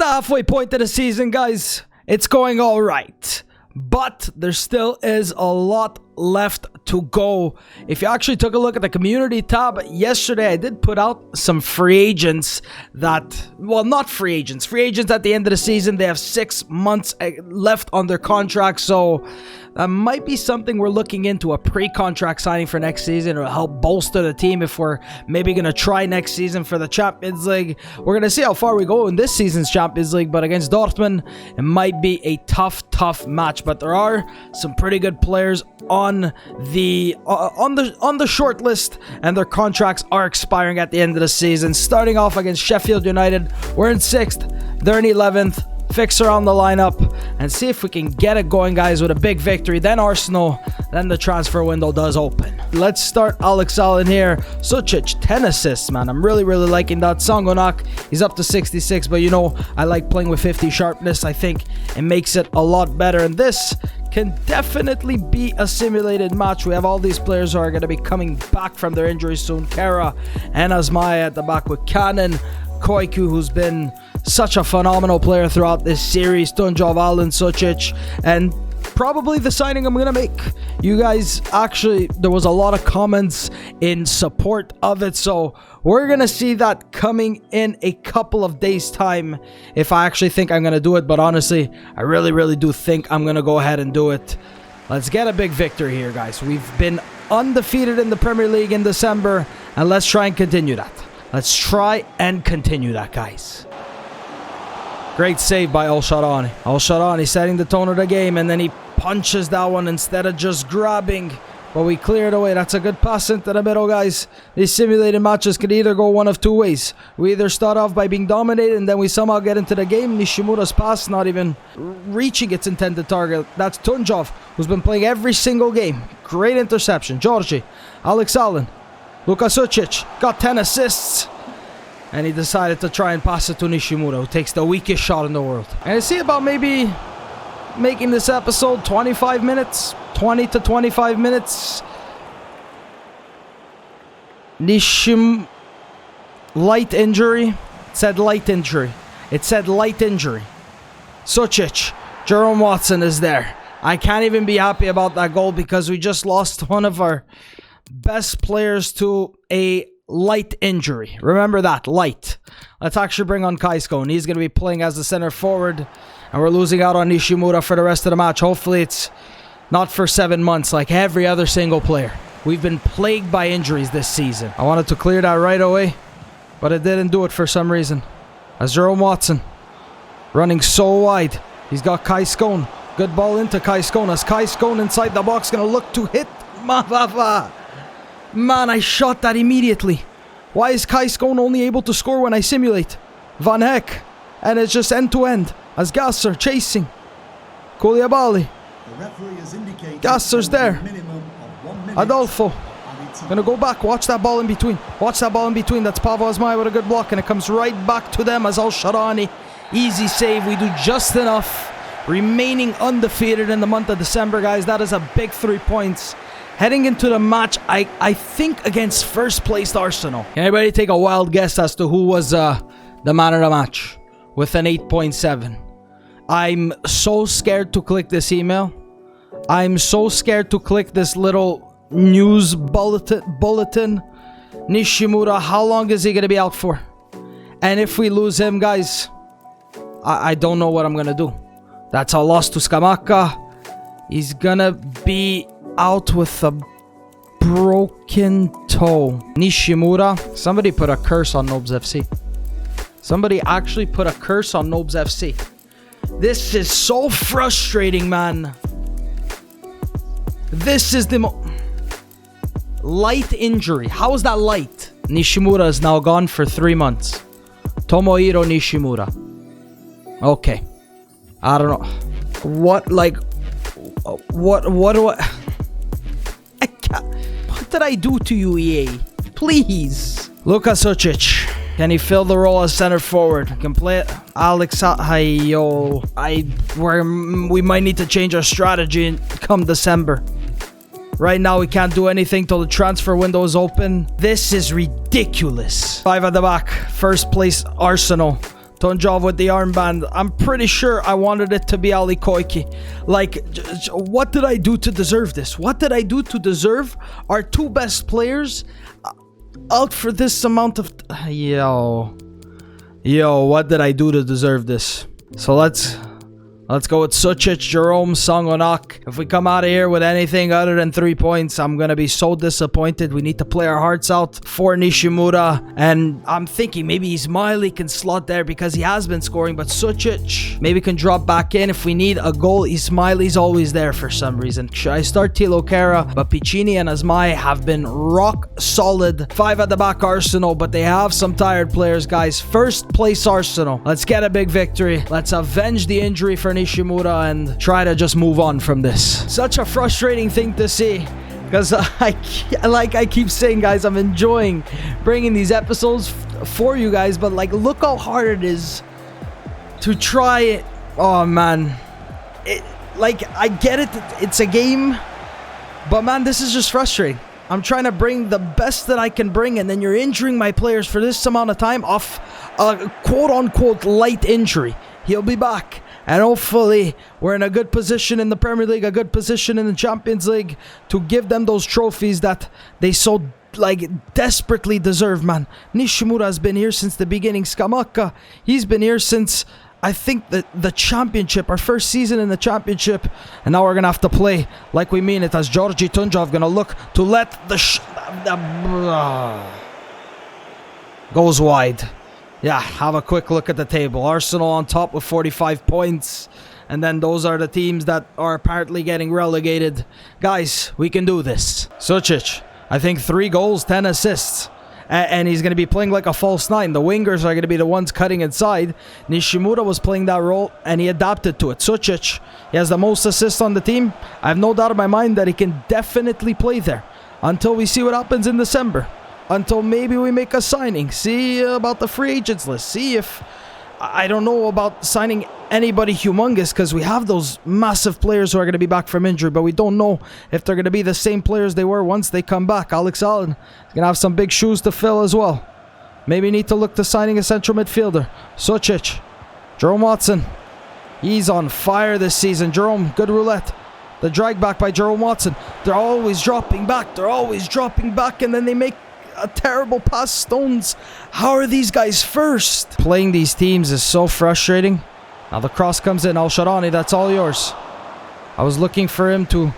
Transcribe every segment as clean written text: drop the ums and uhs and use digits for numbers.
the halfway point of the season, guys. It's going all right, but there still is a lot left to go. If you actually took a look at the community tab yesterday, I did put out some free agents that, well, not free agents at the end of the season. They have 6 months left on their contract, so that might be something we're looking into, a pre-contract signing for next season. It'll help bolster the team if we're maybe going to try next season for the Champions League. We're going to see how far we go in this season's Champions League, but against Dortmund, it might be a tough match. But there are some pretty good players on the short list, and their contracts are expiring at the end of the season. Starting off against Sheffield United, we're in 6th, they're in 11th. Fix around the lineup and see if we can get it going, guys, with a big victory. Then Arsenal, then the transfer window does open. Let's start Alex Allen here. Sucic, 10 assists, man. I'm really liking that. Sangonak, he's up to 66, but you know, I like playing with 50 sharpness. I think it makes it a lot better, and this can definitely be a simulated match. We have all these players who are going to be coming back from their injuries soon. Kara and Asmaya at the back with Cannon, Koiku, who's been such a phenomenal player throughout this series, Tunjov, Allen, Sucic, and probably the signing I'm going to make. You guys, actually, there was a lot of comments in support of it, so we're going to see that coming in a couple of days' time if I actually think I'm going to do it. But honestly, I really do think I'm going to go ahead and do it. Let's get a big victory here, guys. We've been undefeated in the Premier League in December, and let's try and continue that. Let's try and continue that, guys. Great save by Al-Sharani. Al-Sharani setting the tone of the game, and then he punches that one instead of just grabbing. But we clear it away. That's a good pass into the middle, guys. These simulated matches could either go one of two ways. We either start off by being dominated, and then we somehow get into the game. Nishimura's pass not even reaching its intended target. That's Tunjov, who's been playing every single game. Great interception. Georgi, Alex Allen, Luka Sucic, got 10 assists. And he decided to try and pass it to Nishimura, who takes the weakest shot in the world. And I see about maybe making this episode 25 minutes, 20 to 25 minutes. Light injury. It said light injury. It said light injury. Sucic, Jerome Watson is there. I can't even be happy about that goal because we just lost one of our best players to a light injury. Remember that, light. Let's actually bring on Kaisko, and he's going to be playing as the center forward, and we're losing out on Nishimura for the rest of the match. Hopefully it's not for 7 months like every other single player. We've been plagued by injuries this season. I wanted to clear that right away, but it didn't do it for some reason. As Jerome Watson running so wide, he's got Kai Skone. Good ball into Kai Skone, as Kai Skone inside the box going to look to hit Mavava. Man, I shot that immediately. Why is Kai Skone only able to score when I simulate? Van Heck. And it's just end-to-end. As Gasser chasing. Koulibaly. Gasser's there. Adolfo. Gonna go back. Watch that ball in between. Watch that ball in between. That's Pavo Asmai with a good block. And it comes right back to them as Al-Sharani. Easy save. We do just enough. Remaining undefeated in the month of December, guys. That is a big 3 points. Heading into the match, I think against first placed Arsenal. Can anybody take a wild guess as to who was the man of the match with an 8.7? I'm so scared to click this email. I'm so scared to click this little news bulletin. Nishimura, how long is he going to be out for? And if we lose him, guys, I don't know what I'm going to do. That's a loss to Skamaka. He's going to be out with a broken toe. Nishimura. Somebody put a curse on Nobz FC. Somebody actually put a curse on Nobz FC. This is so frustrating, man. This is the light injury. How is that light? Nishimura is now gone for 3 months. Tomohiro Nishimura. Okay. I don't know. What do I... What did I do to you, EA? Please. Luka Sucic. Can he fill the role as center forward? Can play it. Alex, we might need to change our strategy come December. Right now, we can't do anything till the transfer window is open. This is ridiculous. 5 at the back. First place, Arsenal. Tunjov with the armband. I'm pretty sure I wanted it to be Ali Koiki. Like, what did I do to deserve this? What did I do to deserve our two best players out for this amount of... Yo, what did I do to deserve this? So let's go with Sucic, Jerome, Sangonak. If we come out of here with anything other than 3 points, I'm going to be so disappointed. We need to play our hearts out for Nishimura. And I'm thinking maybe Ismaili can slot there because he has been scoring. But Sucic maybe can drop back in if we need a goal. Ismaili's always there for some reason. Should I start Tilo Kara? But Piccini and Asmai have been rock solid. 5 at the back Arsenal, but they have some tired players, guys. First place Arsenal. Let's get a big victory. Let's avenge the injury for Nishimura and try to just move on from this. Such a frustrating thing to see, because like I keep saying, guys, I'm enjoying bringing these episodes for you guys, but like, look how hard it is to try it. Oh man, like, I get it, it's a game, but man, this is just frustrating. I'm trying to bring the best that I can bring, and then you're injuring my players for this amount of time off a quote-unquote light injury. He'll be back. And hopefully, we're in a good position in the Premier League, a good position in the Champions League to give them those trophies that they so, like, desperately deserve, man. Nishimura has been here since the beginning. Skamaka, he's been here since, I think, the Championship, our first season in the Championship. And now we're going to have to play like we mean it, as Georgi Tunjov going to look to let the goes wide. Yeah, have a quick look at the table. Arsenal on top with 45 points. And then those are the teams that are apparently getting relegated. Guys, we can do this. Sucic, I think 3 goals, 10 assists. And he's going to be playing like a false 9. The wingers are going to be the ones cutting inside. Nishimura was playing that role and he adapted to it. Sucic, he has the most assists on the team. I have no doubt in my mind that he can definitely play there until we see what happens in December. Until maybe we make a signing. See about the free agents list. See if... I don't know about signing anybody humongous, because we have those massive players who are going to be back from injury, but we don't know if they're going to be the same players they were once they come back. Alex Allen is going to have some big shoes to fill as well. Maybe need to look to signing a central midfielder. Sucic. Jerome Watson. He's on fire this season. Jerome, good roulette. The drag back by Jerome Watson. They're always dropping back. They're always dropping back, and then they make a terrible pass. Stones. How are these guys first? Playing these teams is so frustrating. Now the cross comes in. Al-Sharani, that's all yours. I was looking for him to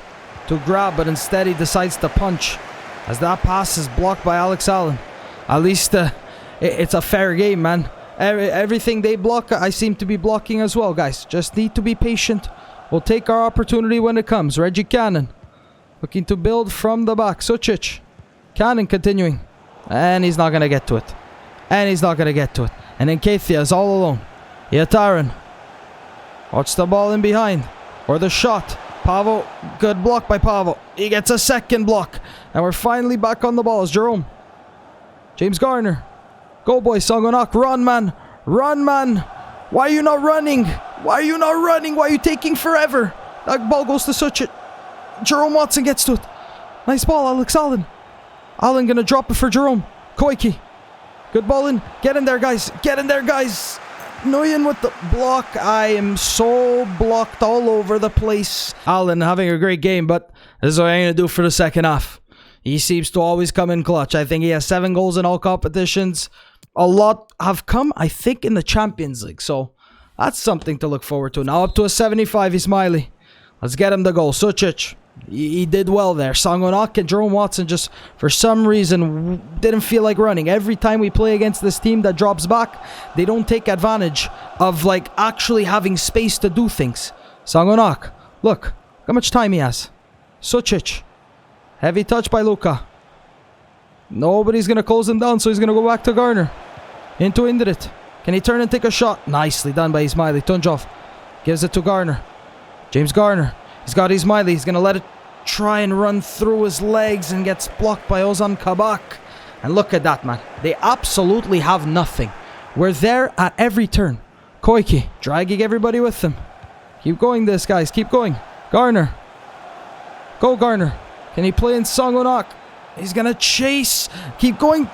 grab, but instead he decides to punch, as that pass is blocked by Alex Allen. At least it's a fair game, man. Everything they block, I seem to be blocking as well, guys. Just need to be patient. We'll take our opportunity when it comes. Reggie Cannon looking to build from the back. Sucic. Cannon continuing. And he's not going to get to it. And he's not going to get to it. And then Keithia is all alone. Yataran. Watch the ball in behind. Or the shot. Pavo. Good block by Pavo. He gets a second block. And we're finally back on the ball. It's Jerome. James Garner. Go, boy. Sangonak. Run, man. Run, man. Why are you not running? Why are you not running? Why are you taking forever? That ball goes to Sucic. Jerome Watson gets to it. Nice ball, Alex Allen. Allen gonna drop it for Jerome. Koiki. Good ball in. Get in there, guys. Get in there, guys. Nguyen with the block. I am so blocked all over the place. Allen having a great game, but this is what I'm gonna do for the second half. He seems to always come in clutch. I think he has 7 goals in all competitions. A lot have come, I think, in the Champions League. So that's something to look forward to. Now up to a 75, Ismaili. Let's get him the goal. Sucic. He did well there. Sangonak and Jerome Watson just, for some reason, didn't feel like running. Every time we play against this team that drops back, they don't take advantage of, like, actually having space to do things. Sangonak. Look how much time he has. Sucic. Heavy touch by Luka. Nobody's going to close him down, so he's going to go back to Garner. Into Indrit. Can he turn and take a shot? Nicely done by Ismaili. Tunjov gives it to Garner. James Garner. He's got Ismaili. He's going to let it try and run through his legs and gets blocked by Ozan Kabak. And look at that, man. They absolutely have nothing. We're there at every turn. Koiki dragging everybody with them. Keep going this, guys. Keep going. Garner. Go, Garner. Can he play in Sangonak? He's going to chase. Keep going.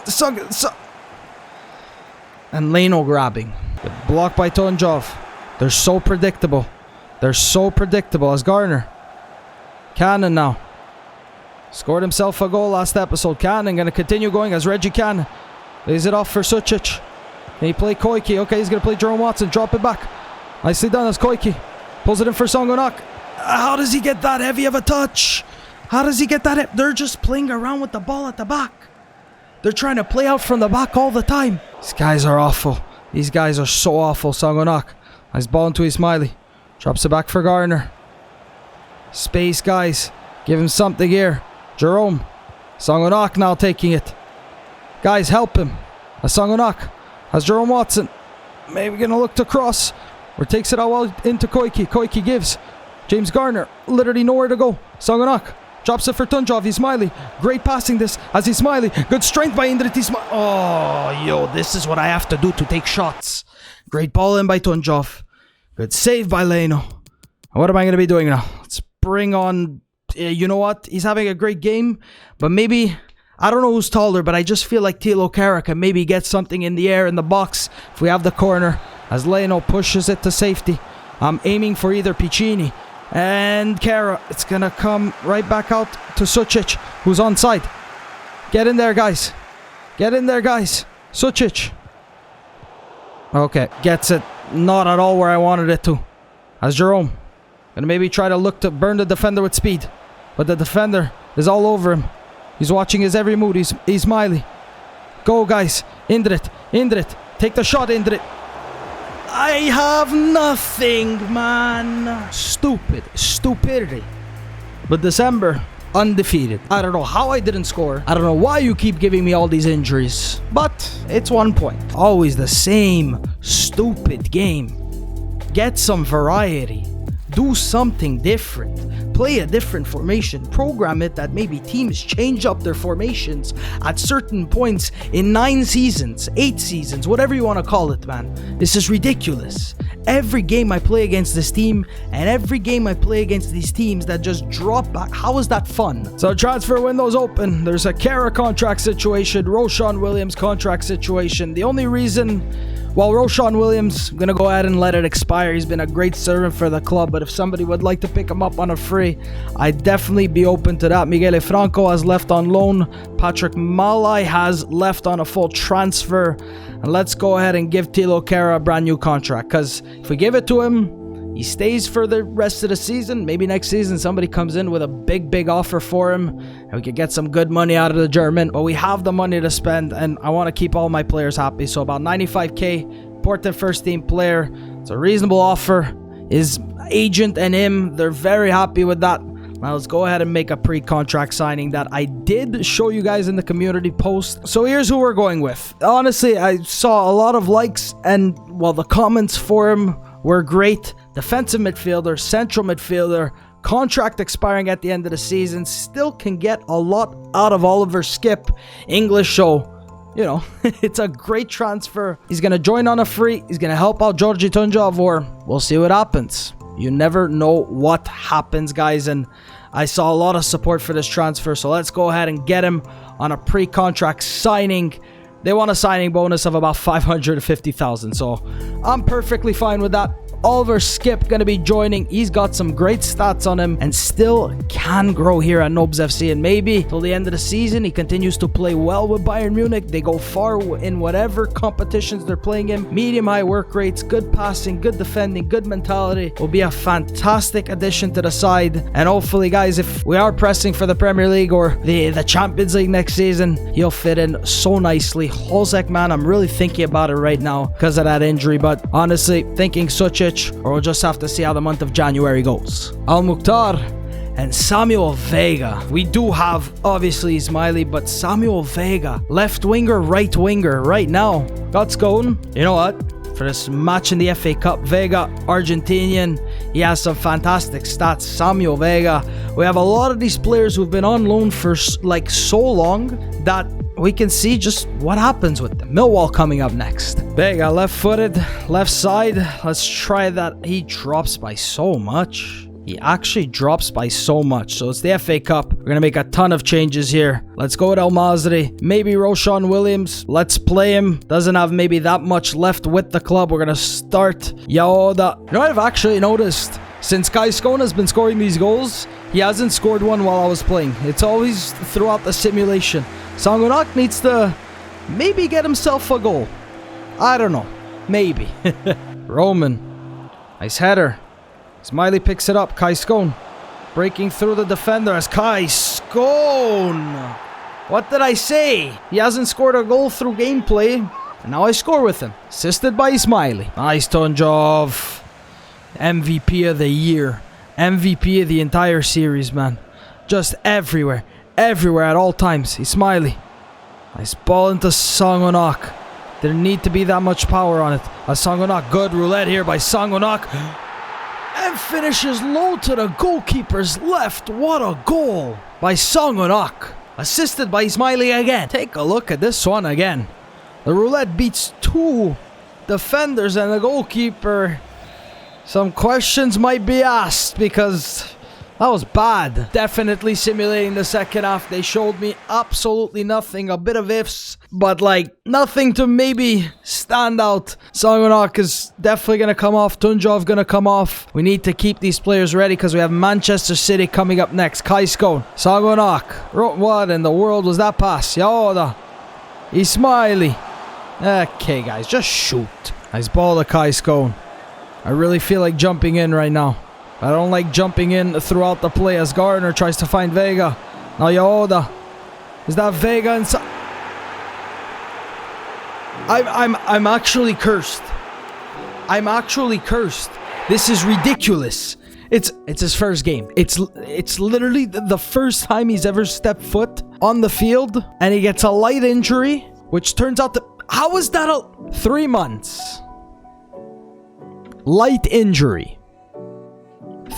And Leno grabbing. Good block by Tunjov. They're so predictable. They're so predictable. As Garner. Cannon now. Scored himself a goal last episode. Cannon going to continue going as Reggie Cannon. Lays it off for Sucic. Can he play Koike? Okay, he's going to play Jerome Watson. Drop it back. Nicely done as Koike. Pulls it in for Songonak. How does he get that heavy of a touch? How does he get that? They're just playing around with the ball at the back. They're trying to play out from the back all the time. These guys are awful. These guys are so awful. Songonak. Nice ball into Ismaili. Drops it back for Garner. Space, guys. Give him something here. Jerome. Songonak now taking it. Guys, help him. Songonak has Jerome Watson. Maybe going to look to cross. Or takes it out into Koike. Koike gives. James Garner. Literally nowhere to go. Songonak. Drops it for Tunjov. Ismaili. Great passing this as Ismaili. Good strength by Indrit Ismaili. Oh, yo, this is what I have to do to take shots. Great ball in by Tunjov. Good save by Leno. What am I going to be doing now? Let's bring on... you know what? He's having a great game. But maybe... I don't know who's taller, but I just feel like Tilo Kara can maybe get something in the air in the box if we have the corner. As Leno pushes it to safety. I'm aiming for either Piccini and Kara. It's going to come right back out to Sucic, who's onside. Get in there, guys. Get in there, guys. Sucic. Okay, gets it. Not at all where I wanted it to. As Jerome. Gonna maybe try to look to burn the defender with speed. But the defender is all over him. He's watching his every move. He's Ismaili. Go, guys. Indrit. Indrit. Take the shot, Indrit. I have nothing, man. Stupid. Stupidity. But December, undefeated. I don't know how I didn't score. I don't know why you keep giving me all these injuries. But it's 1 point. Always the same stupid game. Get some variety. Do something different. Play a different formation. Program it that maybe teams change up their formations at certain points in 9 seasons, 8 seasons, whatever you want to call it, man. This is ridiculous. Every game I play against this team and every game I play against these teams that just drop back, how is that fun? So transfer window's open. There's a Kara contract situation, Roshan Williams contract situation. The only reason... Well, Roshan Williams, I'm going to go ahead and let it expire. He's been a great servant for the club, but if somebody would like to pick him up on a free, I'd definitely be open to that. Miguel Franco has left on loan. Patrick Malai has left on a full transfer. And let's go ahead and give Tilo Kara a brand new contract, because if we give it to him, he stays for the rest of the season. Maybe next season somebody comes in with a big offer for him and we could get some good money out of the German. But we have the money to spend and I want to keep all my players happy. So about 95k, important first team player. It's a reasonable offer. His agent and him, they're very happy with that. Now let's go ahead and make a pre-contract signing that I did show you guys in the community post. So here's who we're going with. Honestly, I saw a lot of likes and, well, the comments for him were great. Defensive midfielder, central midfielder, contract expiring at the end of the season, still can get a lot out of Oliver Skip. English, so, you know, it's a great transfer. He's going to join on a free. He's going to help out Georgi Tunjov, or we'll see what happens. You never know what happens, guys, and I saw a lot of support for this transfer, so let's go ahead and get him on a pre-contract signing. They want a signing bonus of about 550,000, so I'm perfectly fine with that. Oliver Skip gonna be joining. He's got some great stats on him and still can grow here at Nobz FC, and maybe till the end of the season he continues to play well with Bayern Munich. They go far in whatever competitions they're playing in. Medium high work rates, good passing, good defending, good mentality. Will be a fantastic addition to the side, and hopefully, guys, if we are pressing for the Premier League or the Champions League next season, he'll fit in so nicely. Holzek, man, I'm really thinking about it right now because of that injury, but honestly, thinking Sucic, or we'll just have to see how the month of January goes. Al Mukhtar and Samuel Vega. We do have, obviously, Ismaili, but Samuel Vega, left winger, right winger, right now. Got going. You know what? For this match in the FA Cup, Vega, Argentinian, he has some fantastic stats. Samuel Vega. We have a lot of these players who've been on loan for like so long that we can see just what happens with them. Millwall coming up next. Vega, left-footed, left side. Let's try that. He drops by so much. He actually drops by so much. So it's the FA Cup. We're going to make a ton of changes here. Let's go with El Masri. Maybe Roshan Williams. Let's play him. Doesn't have maybe that much left with the club. We're going to start Yaoda. You know what I've actually noticed? Since Kai Skåne has been scoring these goals, he hasn't scored one while I was playing. It's always throughout the simulation. Sangonak needs to maybe get himself a goal. I don't know. Maybe. Roman. Nice header. Smiley picks it up. Kai Skåne breaking through the defender as Kai Skåne. What did I say? He hasn't scored a goal through gameplay. And now I score with him. Assisted by Smiley. Nice Tunjov. MVP of the year. MVP of the entire series, man. Just everywhere. Everywhere at all times. He's Smiley. Nice ball into Sangonak. Didn't need to be that much power on it. Sangonak. Good roulette here by Sangonak. And finishes low to the goalkeeper's left. What a goal by Sangonak. Assisted by Smiley again. Take a look at this one again. The roulette beats two defenders and the goalkeeper. Some questions might be asked because that was bad. Definitely simulating the second half. They showed me absolutely nothing. A bit of ifs, but like nothing to maybe stand out. Sangonak is definitely going to come off. Tunjov going to come off. We need to keep these players ready because we have Manchester City coming up next. Kai Skåne. Sangonak. What in the world was that pass? Yaoda. Ismaili. Okay, guys. Just shoot. Nice ball to Kai Skåne. I really feel like jumping in right now. I don't like jumping in throughout the play as Gardner tries to find Vega. Now Yaoda. Is that Vega inside? I'm actually cursed. I'm actually cursed. This is ridiculous. It's his first game. It's literally the first time he's ever stepped foot on the field, and he gets a light injury, which turns out to... How is that 3 months? Light injury.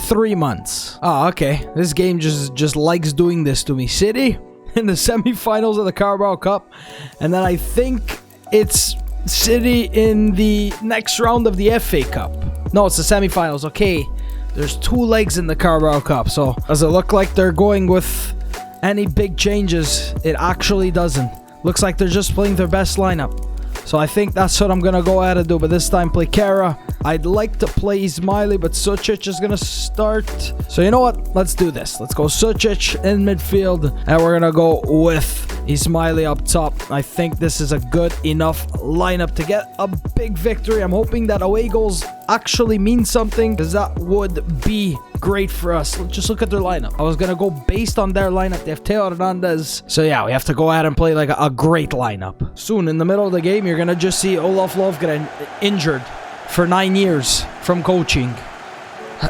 3 months. Oh, okay. This game just likes doing this to me. City in the semifinals of the Carabao Cup. And then I think it's City in the next round of the FA Cup. No, it's the semifinals. Okay. There's 2 legs in the Carabao Cup. So does it look like they're going with any big changes? It actually doesn't. Looks like they're just playing their best lineup. So I think that's what I'm going to go ahead and do. But this time play Kara. I'd like to play Ismaili, but Sucic is going to start. So you know what? Let's do this. Let's go Sucic in midfield. And we're going to go with Ismaili up top. I think this is a good enough lineup to get a big victory. I'm hoping that away goals actually mean something, because that would be great for us. Just look at their lineup. I was going to go based on their lineup. They have Teo Hernandez. So yeah, we have to go ahead and play like a great lineup. Soon in the middle of the game, you're going to just see Olaf Lovgren injured for 9 years from coaching.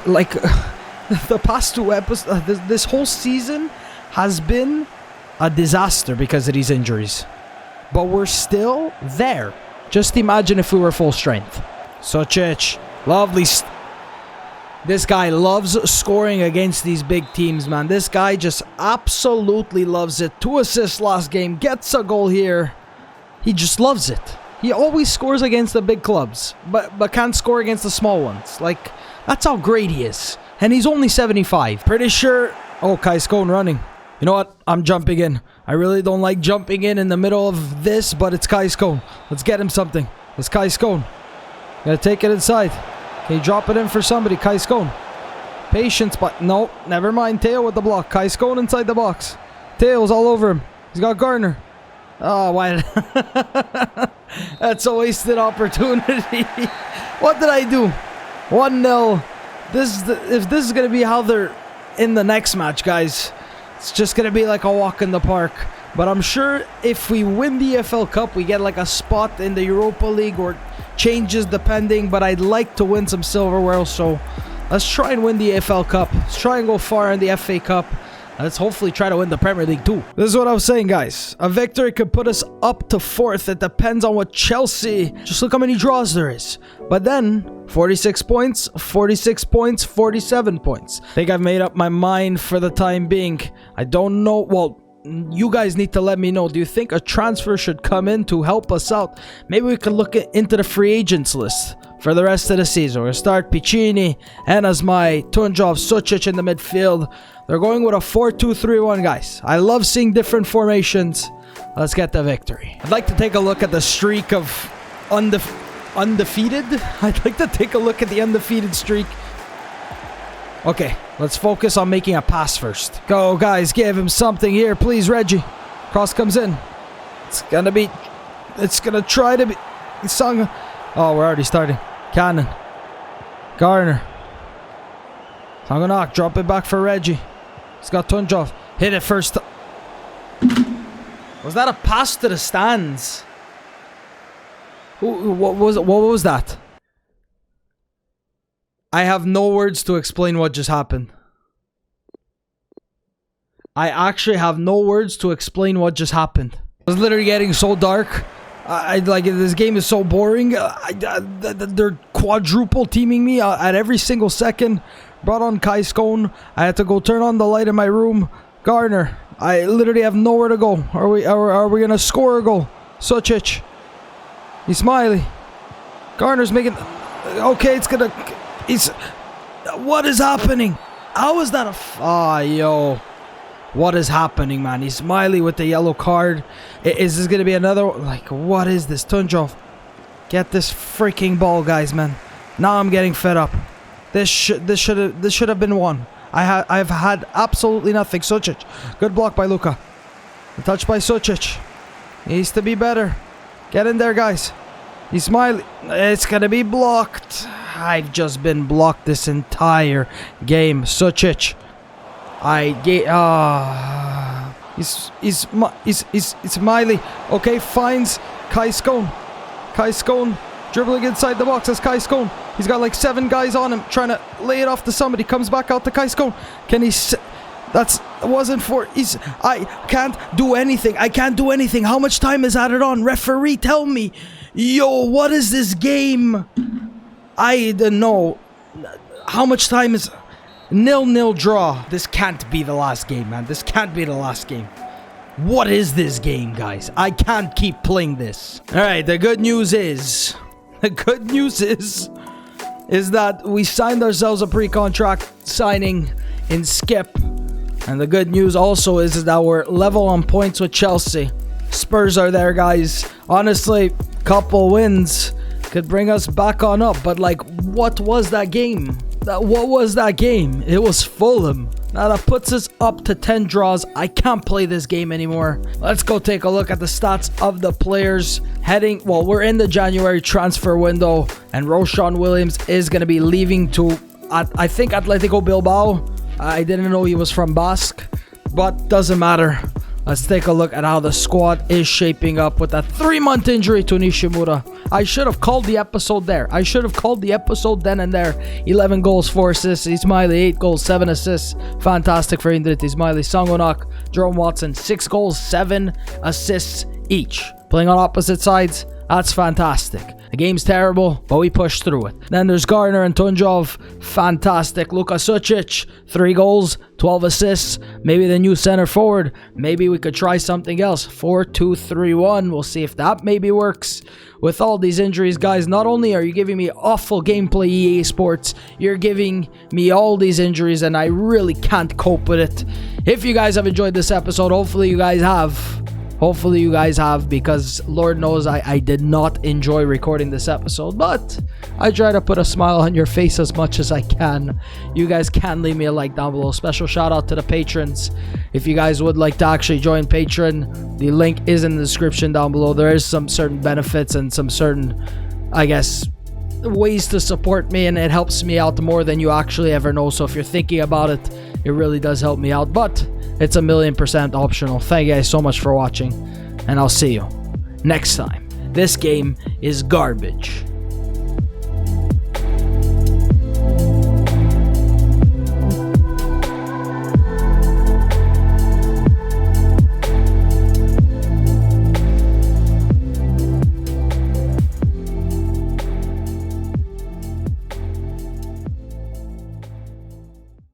Like the past 2 episodes, this whole season has been a disaster because of these injuries. But we're still there. Just imagine if we were full strength. Sucic, lovely. This guy loves scoring against these big teams, man. This guy just absolutely loves it. 2 assists last game, gets a goal here. He just loves it. He always scores against the big clubs, but can't score against the small ones. Like, that's how great he is. And he's only 75. Pretty sure... Oh, Kai Skåne running. You know what? I'm jumping in. I really don't like jumping in the middle of this, but it's Kai Skåne. Let's get him something. It's Kai Skåne. Gotta take it inside. Can you drop it in for somebody? Kai Skåne. Patience, but no, never mind. Teo with the block. Kai Skåne inside the box. Teo's all over him. He's got Gardner. Oh, why? That's a wasted opportunity. What did I do? 1-0. If this is going to be how they're in the next match, guys, it's just going to be like a walk in the park. But I'm sure if we win the EFL Cup, we get like a spot in the Europa League, or changes depending. But I'd like to win some silverware, so let's try and win the EFL Cup. Let's try and go far in the FA Cup. Let's hopefully try to win the Premier League too. This is what I was saying, guys. A victory could put us up to 4th. It depends on what Chelsea... Just look how many draws there is. But then, 46 points, 46 points, 47 points. I think I've made up my mind for the time being. I don't know... Well, you guys need to let me know. Do you think a transfer should come in to help us out? Maybe we could look into the free agents list for the rest of the season. We're going to start Piccini, Enazmai, Tunjov, Sucic in the midfield. They're going with a 4-2-3-1, guys. I love seeing different formations. Let's get the victory. I'd like to take a look at the streak of undefeated. I'd like to take a look at the undefeated streak. Okay, let's focus on making a pass first. Go, guys. Give him something here, please, Reggie. Cross comes in. It's going to try to be... Sung. Oh, we're already starting. Cannon. Garner. Sangonak, drop it back for Reggie. He's got Tunjov. Hit it first. Was that a pass to the stands? What was that? I have no words to explain what just happened. I actually have no words to explain what just happened. It was literally getting so dark. Like, this game is so boring. They're quadruple teaming me at every single second. Brought on Kai Skone. I had to go turn on the light in my room. Garner. I literally have nowhere to go. Are we gonna score a goal? Sucic. Ismaili. Garner's making... Okay, it's gonna... What is happening? How is that a... yo. What is happening, man? Ismaili with the yellow card. Is this gonna be another... Like, what is this? Tunjov. Get this freaking ball, guys, man. Now I'm getting fed up. This should have been one. I've had absolutely nothing. Sucic. Good block by Luka. The touch by Sucic. Needs to be better. Get in there, guys. Ismaili. It's gonna be blocked. I've just been blocked this entire game. Sucic. Ismaili. Okay, finds Kai Skone. Kai Skone dribbling inside the box as Kai Skone. He's got like 7 guys on him, trying to lay it off to somebody. Comes back out to Kai Skone. Can he... wasn't for... I can't do anything. I can't do anything. How much time is added on? Referee, tell me. Yo, what is this game? I don't know. How much time is... 0-0 draw. This can't be the last game, man. This can't be the last game. What is this game, guys? I can't keep playing this. Alright, the good news is... The good news is that we signed ourselves a pre-contract signing in Skip. And the good news also is that we're level on points with Chelsea. Spurs are there, guys. Honestly, couple wins could bring us back on up. But, like, what was that game? What was that game? It was Fulham. Now that puts us up to 10 draws. I can't play this game anymore. Let's go take a look at the stats of the players heading... Well, we're in the January transfer window. And Roshan Williams is going to be leaving to, I think, Atletico Bilbao. I didn't know he was from Basque. But doesn't matter. Let's take a look at how the squad is shaping up with that 3-month injury to Nishimura. I should have called the episode there. I should have called the episode then and there. 11 goals, 4 assists. Ismaili, 8 goals, 7 assists. Fantastic for Indrit Ismaili. Sangonak, Jerome Watson, 6 goals, 7 assists each. Playing on opposite sides, that's fantastic. The game's terrible, but we pushed through it. Then there's Garner and Tunjov. Fantastic. Luka Sucic, 3 goals, 12 assists. Maybe the new center forward. Maybe we could try something else. 4-2-3-1. We'll see if that maybe works. With all these injuries, guys, not only are you giving me awful gameplay, EA Sports, you're giving me all these injuries, and I really can't cope with it. If you guys have enjoyed this episode, hopefully you guys have. Hopefully you guys have, because Lord knows I did not enjoy recording this episode, but I try to put a smile on your face as much as I can. You guys can leave me a like down below. Special shout out to the patrons. If you guys would like to actually join Patreon, the link is in the description down below. There is some certain benefits and some certain, I guess, ways to support me, and it helps me out more than you actually ever know. So if you're thinking about it, it really does help me out, but it's 1,000,000% optional. Thank you guys so much for watching, and I'll see you next time. This game is garbage.